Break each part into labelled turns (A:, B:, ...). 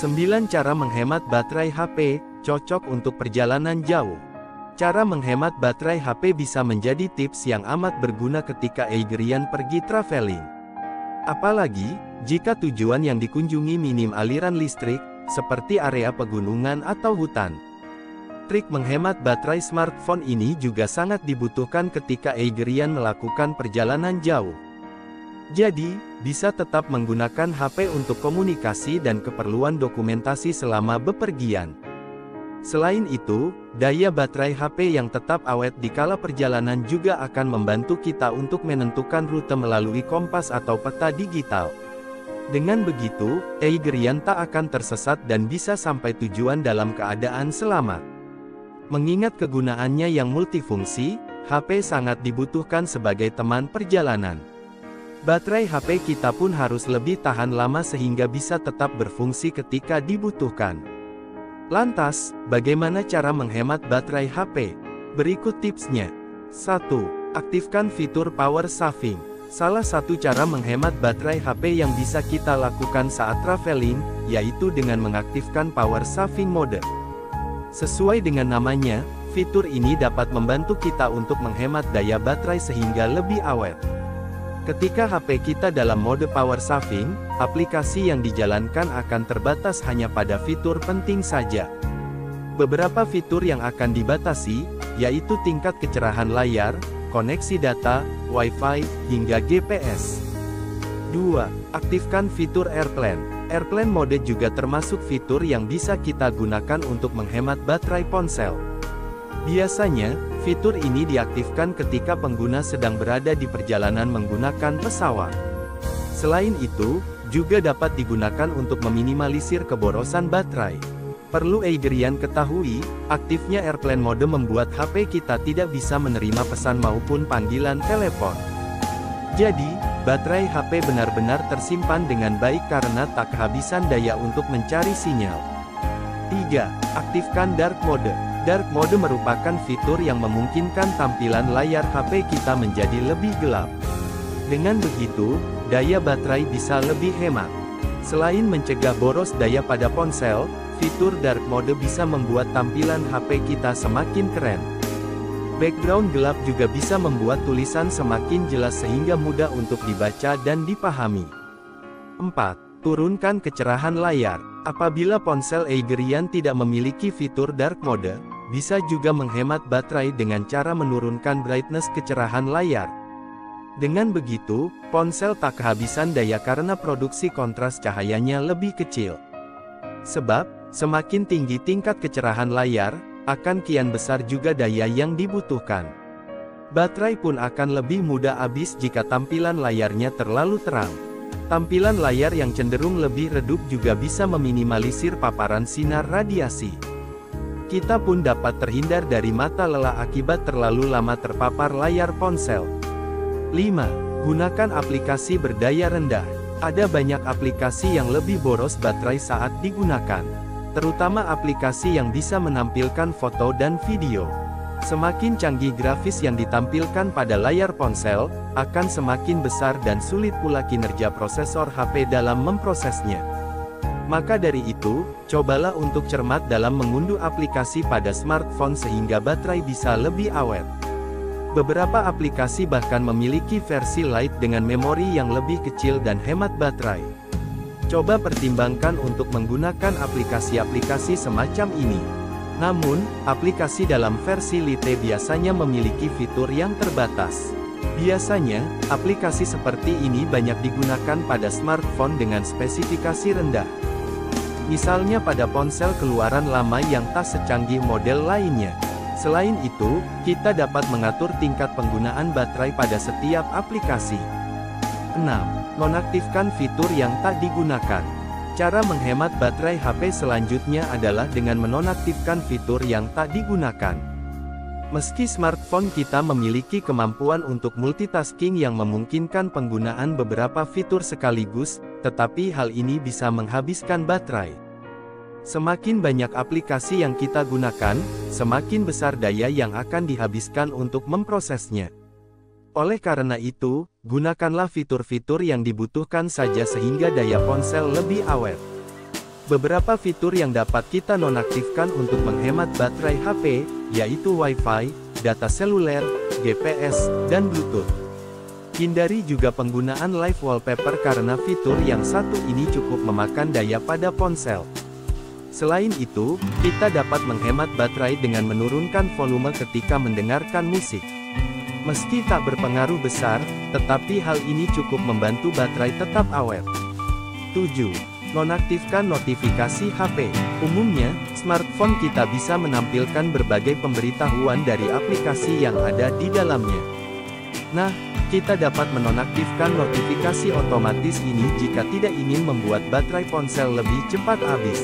A: 9 cara menghemat baterai HP, cocok untuk perjalanan jauh. Cara menghemat baterai HP bisa menjadi tips yang amat berguna ketika Aegirian pergi traveling. Apalagi, jika tujuan yang dikunjungi minim aliran listrik, seperti area pegunungan atau hutan. Trik menghemat baterai smartphone ini juga sangat dibutuhkan ketika Aegirian melakukan perjalanan jauh. Jadi, bisa tetap menggunakan HP untuk komunikasi dan keperluan dokumentasi selama bepergian. Selain itu, daya baterai HP yang tetap awet di kala perjalanan juga akan membantu kita untuk menentukan rute melalui kompas atau peta digital. Dengan begitu, Aegirian tak akan tersesat dan bisa sampai tujuan dalam keadaan selamat. Mengingat kegunaannya yang multifungsi, HP sangat dibutuhkan sebagai teman perjalanan. Baterai HP kita pun harus lebih tahan lama sehingga bisa tetap berfungsi ketika dibutuhkan. Lantas, bagaimana cara menghemat baterai HP? Berikut tipsnya. 1. Aktifkan fitur power saving. Salah satu cara menghemat baterai HP yang bisa kita lakukan saat traveling, yaitu dengan mengaktifkan power saving mode. Sesuai dengan namanya, fitur ini dapat membantu kita untuk menghemat daya baterai sehingga lebih awet. Ketika HP kita dalam mode power saving, aplikasi yang dijalankan akan terbatas hanya pada fitur penting saja. Beberapa fitur yang akan dibatasi, yaitu tingkat kecerahan layar, koneksi data, Wi-Fi, hingga GPS. 2. Aktifkan fitur Airplane. Airplane mode juga termasuk fitur yang bisa kita gunakan untuk menghemat baterai ponsel. Biasanya, fitur ini diaktifkan ketika pengguna sedang berada di perjalanan menggunakan pesawat. Selain itu, juga dapat digunakan untuk meminimalisir keborosan baterai. Perlu Aegirian ketahui, aktifnya Airplane mode membuat HP kita tidak bisa menerima pesan maupun panggilan telepon. Jadi, baterai HP benar-benar tersimpan dengan baik karena tak kehabisan daya untuk mencari sinyal. 3. Aktifkan Dark Mode. Dark Mode merupakan fitur yang memungkinkan tampilan layar HP kita menjadi lebih gelap. Dengan begitu, daya baterai bisa lebih hemat. Selain mencegah boros daya pada ponsel, fitur Dark Mode bisa membuat tampilan HP kita semakin keren. Background gelap juga bisa membuat tulisan semakin jelas sehingga mudah untuk dibaca dan dipahami. 4. Turunkan kecerahan layar. Apabila ponsel Aegirian tidak memiliki fitur Dark Mode, bisa juga menghemat baterai dengan cara menurunkan brightness kecerahan layar. Dengan begitu, ponsel tak kehabisan daya karena produksi kontras cahayanya lebih kecil. Sebab, semakin tinggi tingkat kecerahan layar, akan kian besar juga daya yang dibutuhkan. Baterai pun akan lebih mudah habis jika tampilan layarnya terlalu terang. Tampilan layar yang cenderung lebih redup juga bisa meminimalisir paparan sinar radiasi. Kita pun dapat terhindar dari mata lelah akibat terlalu lama terpapar layar ponsel. 5. Gunakan aplikasi berdaya rendah. Ada banyak aplikasi yang lebih boros baterai saat digunakan, terutama aplikasi yang bisa menampilkan foto dan video. Semakin canggih grafis yang ditampilkan pada layar ponsel, akan semakin besar dan sulit pula kinerja prosesor HP dalam memprosesnya. Maka dari itu, cobalah untuk cermat dalam mengunduh aplikasi pada smartphone sehingga baterai bisa lebih awet. Beberapa aplikasi bahkan memiliki versi light dengan memori yang lebih kecil dan hemat baterai. Coba pertimbangkan untuk menggunakan aplikasi-aplikasi semacam ini. Namun, aplikasi dalam versi Lite biasanya memiliki fitur yang terbatas. Biasanya, aplikasi seperti ini banyak digunakan pada smartphone dengan spesifikasi rendah. Misalnya pada ponsel keluaran lama yang tak secanggih model lainnya. Selain itu, kita dapat mengatur tingkat penggunaan baterai pada setiap aplikasi. 6. Nonaktifkan fitur yang tak digunakan. Cara menghemat baterai HP selanjutnya adalah dengan menonaktifkan fitur yang tak digunakan. Meski smartphone kita memiliki kemampuan untuk multitasking yang memungkinkan penggunaan beberapa fitur sekaligus, tetapi hal ini bisa menghabiskan baterai. Semakin banyak aplikasi yang kita gunakan, semakin besar daya yang akan dihabiskan untuk memprosesnya. Oleh karena itu, gunakanlah fitur-fitur yang dibutuhkan saja sehingga daya ponsel lebih awet. Beberapa fitur yang dapat kita nonaktifkan untuk menghemat baterai HP, yaitu Wi-Fi, data seluler, GPS, dan Bluetooth. Hindari juga penggunaan live wallpaper karena fitur yang satu ini cukup memakan daya pada ponsel. Selain itu, kita dapat menghemat baterai dengan menurunkan volume ketika mendengarkan musik. Meski tak berpengaruh besar, tetapi hal ini cukup membantu baterai tetap awet. 7. Nonaktifkan notifikasi HP. Umumnya, smartphone kita bisa menampilkan berbagai pemberitahuan dari aplikasi yang ada di dalamnya. Nah, kita dapat menonaktifkan notifikasi otomatis ini jika tidak ingin membuat baterai ponsel lebih cepat habis.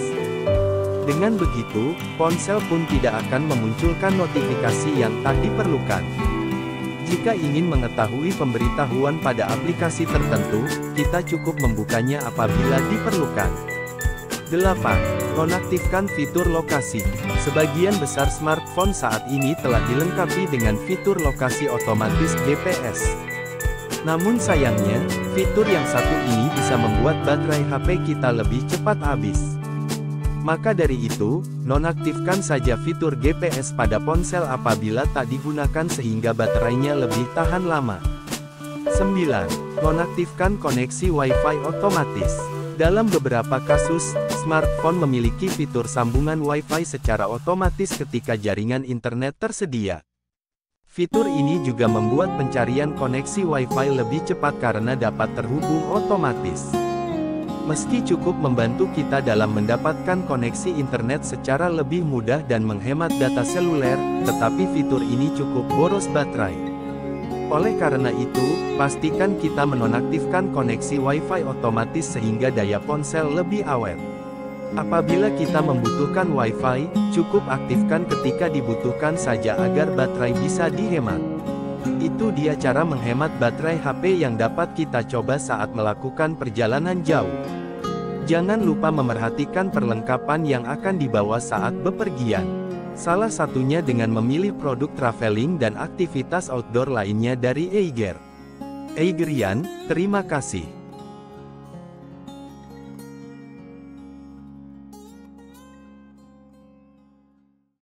A: Dengan begitu, ponsel pun tidak akan memunculkan notifikasi yang tak diperlukan. Jika ingin mengetahui pemberitahuan pada aplikasi tertentu, kita cukup membukanya apabila diperlukan. 8. Nonaktifkan fitur lokasi. Sebagian besar smartphone saat ini telah dilengkapi dengan fitur lokasi otomatis GPS. Namun sayangnya, fitur yang satu ini bisa membuat baterai HP kita lebih cepat habis. Maka dari itu, nonaktifkan saja fitur GPS pada ponsel apabila tak digunakan sehingga baterainya lebih tahan lama. 9. Nonaktifkan koneksi Wi-Fi otomatis. Dalam beberapa kasus, smartphone memiliki fitur sambungan Wi-Fi secara otomatis ketika jaringan internet tersedia. Fitur ini juga membuat pencarian koneksi Wi-Fi lebih cepat karena dapat terhubung otomatis. Meski cukup membantu kita dalam mendapatkan koneksi internet secara lebih mudah dan menghemat data seluler, tetapi fitur ini cukup boros baterai. Oleh karena itu, pastikan kita menonaktifkan koneksi Wi-Fi otomatis sehingga daya ponsel lebih awet. Apabila kita membutuhkan Wi-Fi, cukup aktifkan ketika dibutuhkan saja agar baterai bisa dihemat. Itu dia cara menghemat baterai HP yang dapat kita coba saat melakukan perjalanan jauh. Jangan lupa memerhatikan perlengkapan yang akan dibawa saat bepergian. Salah satunya dengan memilih produk traveling dan aktivitas outdoor lainnya dari Eiger. Eigerian, terima kasih.